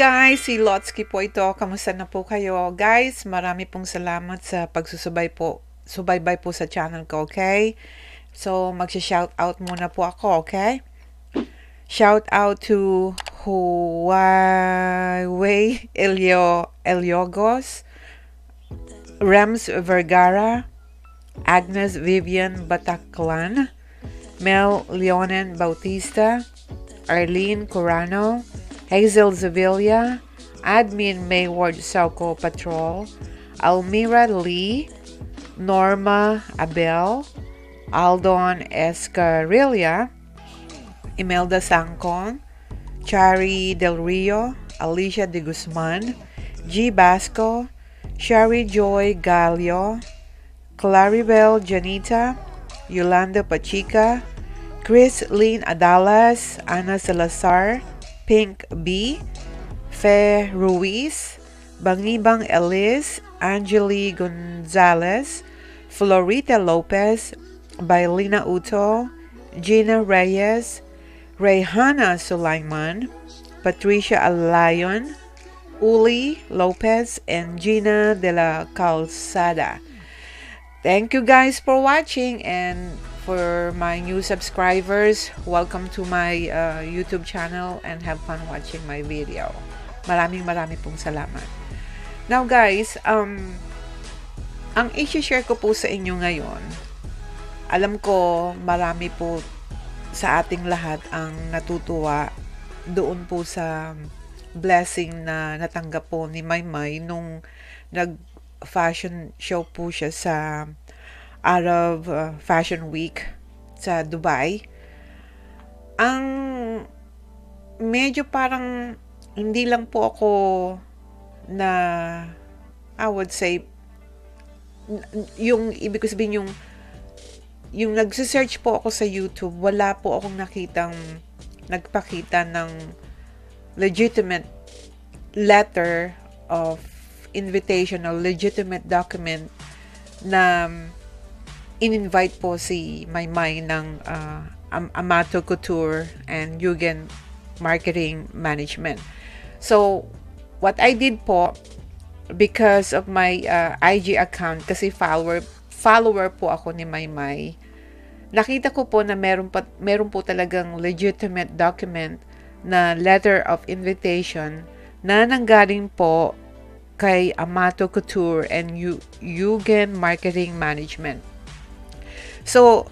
guys, si Lotsky po ito. Kamusta na po kayo? Guys, marami pong salamat sa subaybay po sa channel ko, okay? So, magsha-shout out muna po ako, okay? Shout out to Huawei Eliogos, Rems Vergara, Agnes Vivian Bataclan, Mel Leonen Bautista, Arlene Corano, Hazel Zavilla, Admin Mayward Sauco Patrol, Almira Lee, Norma Abel, Aldon Escarilla, Imelda Sangcon, Chari Del Rio, Alicia De Guzman, G. Basco, Shari Joy Gallo, Claribel Janita, Yolanda Pachica, Chris Lynn Adalas, Ana Salazar, Pink B, Fe Ruiz, Bangibang Elis, Angeli Gonzalez, Florita Lopez, Bailina Uto, Gina Reyes, Reyhana Sulaiman, Patricia Alayon, Uli Lopez, and Gina de la Calzada. Thank you guys for watching, and for my new subscribers, welcome to my YouTube channel and have fun watching my video. Maraming pong salamat. Now guys, ang i-share ko po sa inyo ngayon, alam ko marami po sa ating lahat ang natutuwa doon po sa blessing na natanggap po ni Maymay nung nag-fashion show po siya sa Arab Fashion Week sa Dubai. Ang medyo parang hindi lang po ako na I would say yung ibig ko sabihin yung nagse-search po ako sa YouTube, wala po akong nakitang nagpakita ng legitimate letter of invitation or legitimate document na in-invite po si Maymay ng Amato Couture and Yugen Marketing Management. So, what I did po, because of my IG account, kasi follower po ako ni Maymay, nakita ko po na meron po talagang legitimate document na letter of invitation na nanggaling po kay Amato Couture and Yugen Marketing Management. So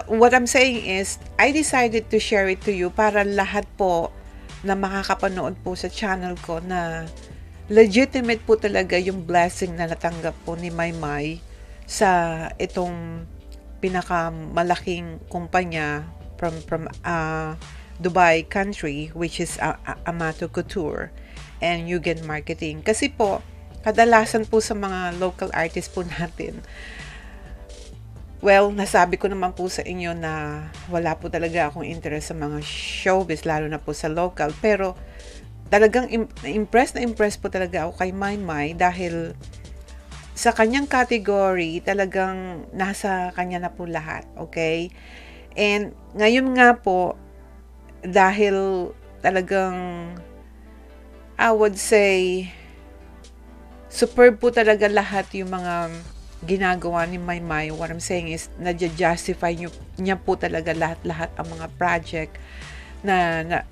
what I'm saying is, I decided to share it to you para lahat po na makakapanood po sa channel ko na legitimate po talaga yung blessing na natanggap po ni Maymay sa itong pinakamalaking kumpanya from Dubai country, which is Amato Couture and Yugen Marketing. Kasi po, kadalasan po sa mga local artists po natin, well, nasabi ko naman po sa inyo na wala po talaga akong interest sa mga showbiz, lalo na po sa local. Pero talagang impressed po talaga ako kay Maymay dahil sa kanyang category, talagang nasa kanya na po lahat, okay? And ngayon nga po, dahil talagang I would say superb po talaga lahat yung mga ginagawa ni Maymay. What I'm saying is, nadja-justify niya po talaga lahat ang mga project na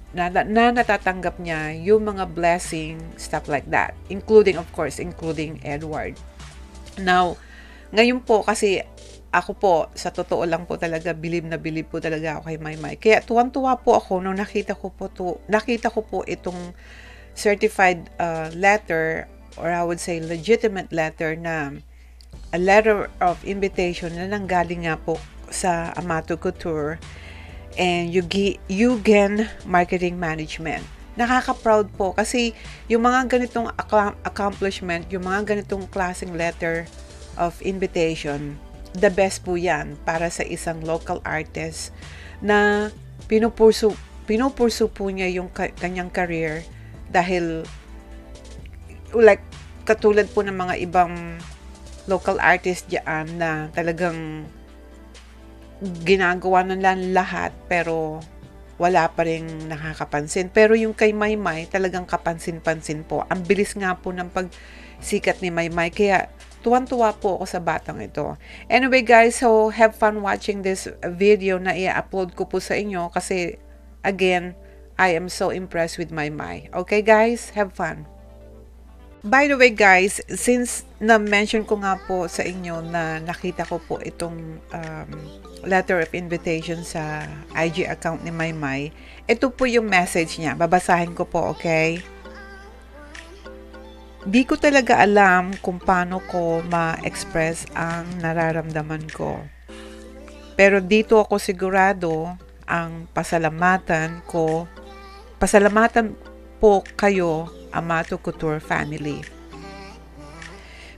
natatanggap niya, yung mga blessing, stuff like that. Including Edward. Now, ngayon po kasi ako po, sa totoo lang po talaga, bilib po talaga ako kay Maymay. Kaya tuwang-tuwa po ako nung nakita ko po itong certified letter, or I would say legitimate letter, na a letter of invitation na nanggaling nga po sa Amato Couture and Yugen Marketing Management. Nakaka-proud po kasi yung mga ganitong accomplishment, yung mga ganitong klaseng letter of invitation, the best po yan para sa isang local artist na pinupursu po niya yung kanyang career, dahil like katulad po ng mga ibang local artist diyan na talagang ginagawa nila lahat pero wala pa rin nakakapansin. Pero yung kay Maymay, talagang kapansin-pansin po. Ang bilis nga po ng pagsikat ni Maymay, kaya tuwan-tuwa po ako sa batang ito. Anyway guys, so have fun watching this video na i-upload ko po sa inyo kasi again, I am so impressed with Maymay. Okay guys, have fun. By the way guys, since na-mention ko nga po sa inyo na nakita ko po itong letter of invitation sa IG account ni Maymay, ito po yung message niya. Babasahin ko po, okay? Di ko talaga alam kung paano ko ma-express ang nararamdaman ko. Pero dito ako sigurado ang pasalamatan po kayo, Amato Couture family.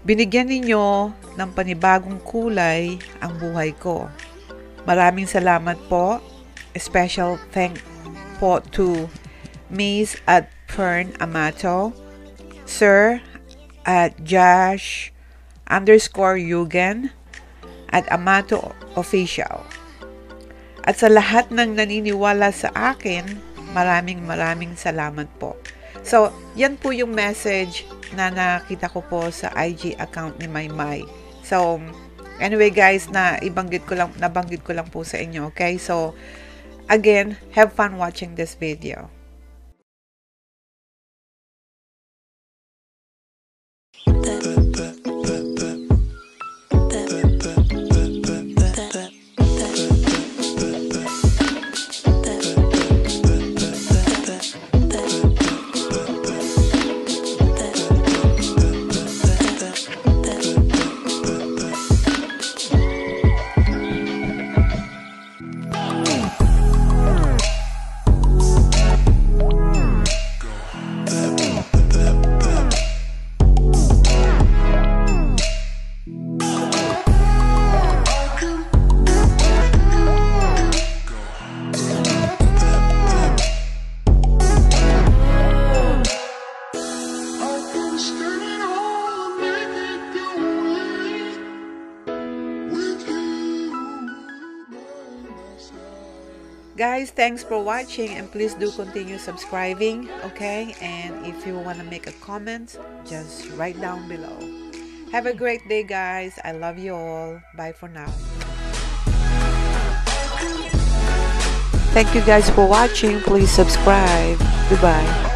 Binigyan ninyo ng panibagong kulay ang buhay ko. Maraming salamat po. Special thank po to Miss at Fern Amato, Sir at Josh _Yugen at Amato Official. At sa lahat ng naniniwala sa akin, maraming salamat po. So, yan po yung message na nakita ko po sa IG account ni Maymay. So, anyway guys, nabanggit ko lang po sa inyo, okay? So, again, have fun watching this video. Guys, thanks for watching and please do continue subscribing, okay? And if you want to make a comment, just write down below. Have a great day, guys. I love you all. Bye for now. Thank you guys for watching. Please subscribe. Goodbye.